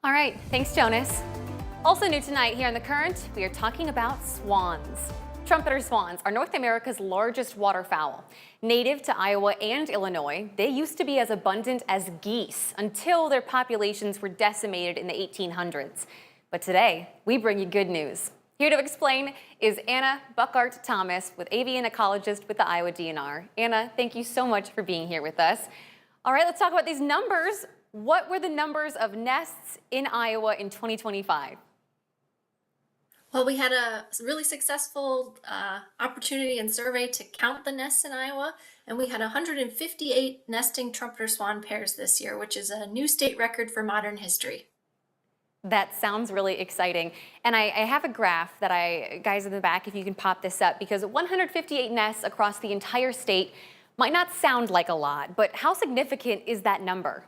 All right, thanks, Jonas. Also new tonight here on The Current, we are talking about swans. Trumpeter swans are North America's largest waterfowl. Native to Iowa and Illinois, they used to be as abundant as geese until their populations were decimated in the 1800s. But today, we bring you good news. Here to explain is Anna Buckart-Thomas, with avian ecologist with the Iowa DNR. Anna, thank you so much for being here with us. All right, let's talk about these numbers. What were the numbers of nests in Iowa in 2025? Well, we had a really successful opportunity and survey to count the nests in Iowa, and we had 158 nesting trumpeter swan pairs this year, which is a new state record for modern history. That sounds really exciting. And I have a graph that guys in the back, if you can pop this up, because 158 nests across the entire state might not sound like a lot, but how significant is that number?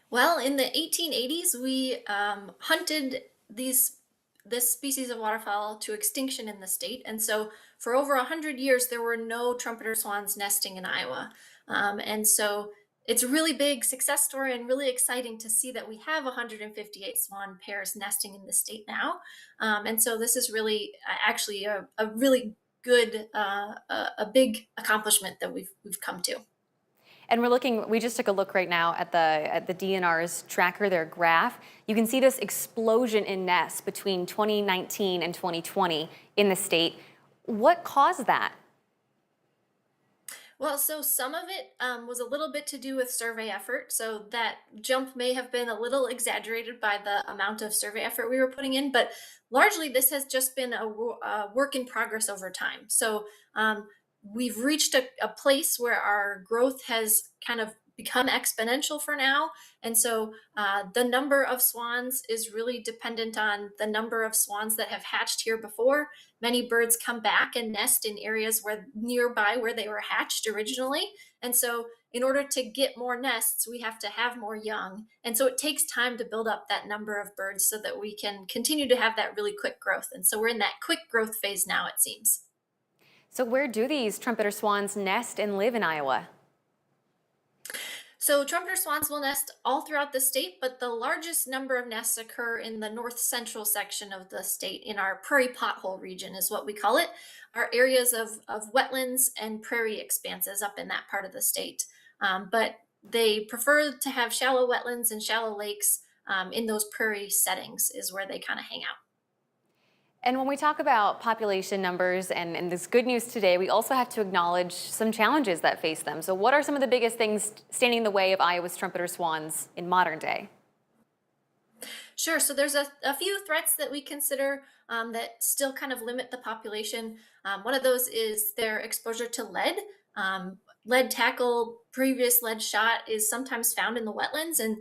Well, in the 1880s, we hunted this species of waterfowl to extinction in the state, and so for over 100 years, there were no trumpeter swans nesting in Iowa. And so it's a really big success story and really exciting to see that we have 158 swan pairs nesting in the state now. And so this is really actually a really good, a big accomplishment that we've come to. And we just took a look right now at the DNR's tracker, their graph. You can see this explosion in nests between 2019 and 2020 in the state. What caused that? Well, so some of it was a little bit to do with survey effort. So that jump may have been a little exaggerated by the amount of survey effort we were putting in, but largely this has just been a work in progress over time. So we've reached a place where our growth has kind of become exponential for now. And so the number of swans is really dependent on the number of swans that have hatched here before. Many birds come back and nest in areas nearby where they were hatched originally. And so in order to get more nests, we have to have more young. And so it takes time to build up that number of birds so that we can continue to have that really quick growth. And so we're in that quick growth phase now, it seems. So where do these trumpeter swans nest and live in Iowa? So trumpeter swans will nest all throughout the state, but the largest number of nests occur in the north central section of the state, in our prairie pothole region is what we call it, our areas of wetlands and prairie expanses up in that part of the state. But they prefer to have shallow wetlands and shallow lakes in those prairie settings is where they kind of hang out. And when we talk about population numbers and this good news today, we also have to acknowledge some challenges that face them. So what are some of the biggest things standing in the way of Iowa's trumpeter swans in modern day? Sure. So there's a few threats that we consider that still kind of limit the population. One of those is their exposure to lead. Lead tackle, previous lead shot is sometimes found in the wetlands. And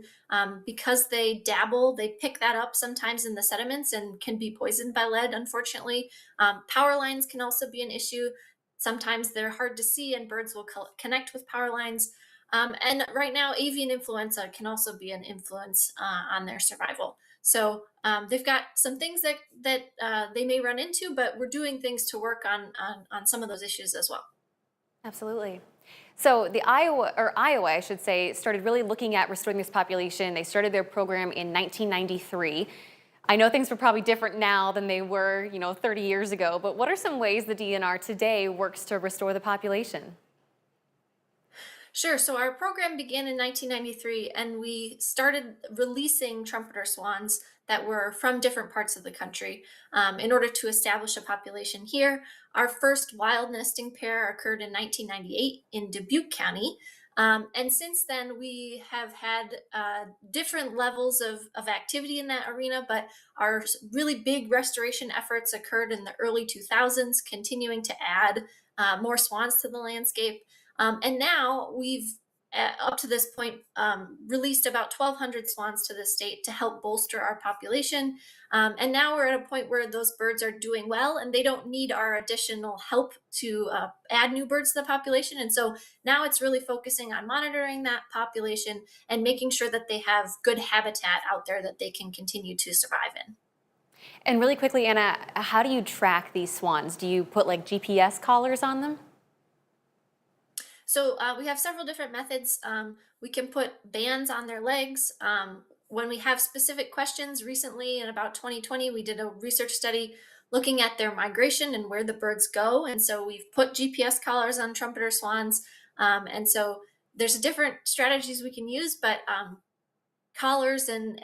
because they dabble, they pick that up sometimes in the sediments and can be poisoned by lead, unfortunately. Power lines can also be an issue. Sometimes they're hard to see and birds will connect with power lines. And right now, avian influenza can also be an influence on their survival. So they've got some things that they may run into, but we're doing things to work on some of those issues as well. Absolutely. So Iowa, I should say, started really looking at restoring this population. They started their program in 1993. I know things were probably different now than they were, 30 years ago, but what are some ways the DNR today works to restore the population? Sure. So our program began in 1993, and we started releasing trumpeter swans that were from different parts of the country in order to establish a population here. Our first wild nesting pair occurred in 1998 in Dubuque County. And since then, we have had different levels of activity in that arena, but our really big restoration efforts occurred in the early 2000s, continuing to add more swans to the landscape. And now we've, up to this point, released about 1,200 swans to the state to help bolster our population. And now we're at a point where those birds are doing well and they don't need our additional help to add new birds to the population. And so now it's really focusing on monitoring that population and making sure that they have good habitat out there that they can continue to survive in. And really quickly, Anna, how do you track these swans? Do you put like GPS collars on them? So we have several different methods. We can put bands on their legs. when we have specific questions, recently in about 2020, we did a research study looking at their migration and where the birds go. And so we've put GPS collars on trumpeter swans. And so there's different strategies we can use, but collars and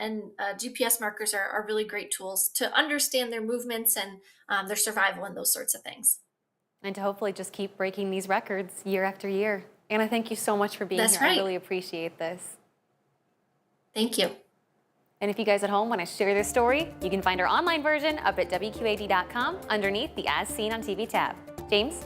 GPS markers are really great tools to understand their movements and their survival and those sorts of things. And to hopefully just keep breaking these records year after year. Anna, thank you so much for being That's here. I right. really appreciate this. Thank you. And if you guys at home want to share this story, you can find our online version up at WQAD.com underneath the As Seen on TV tab. James?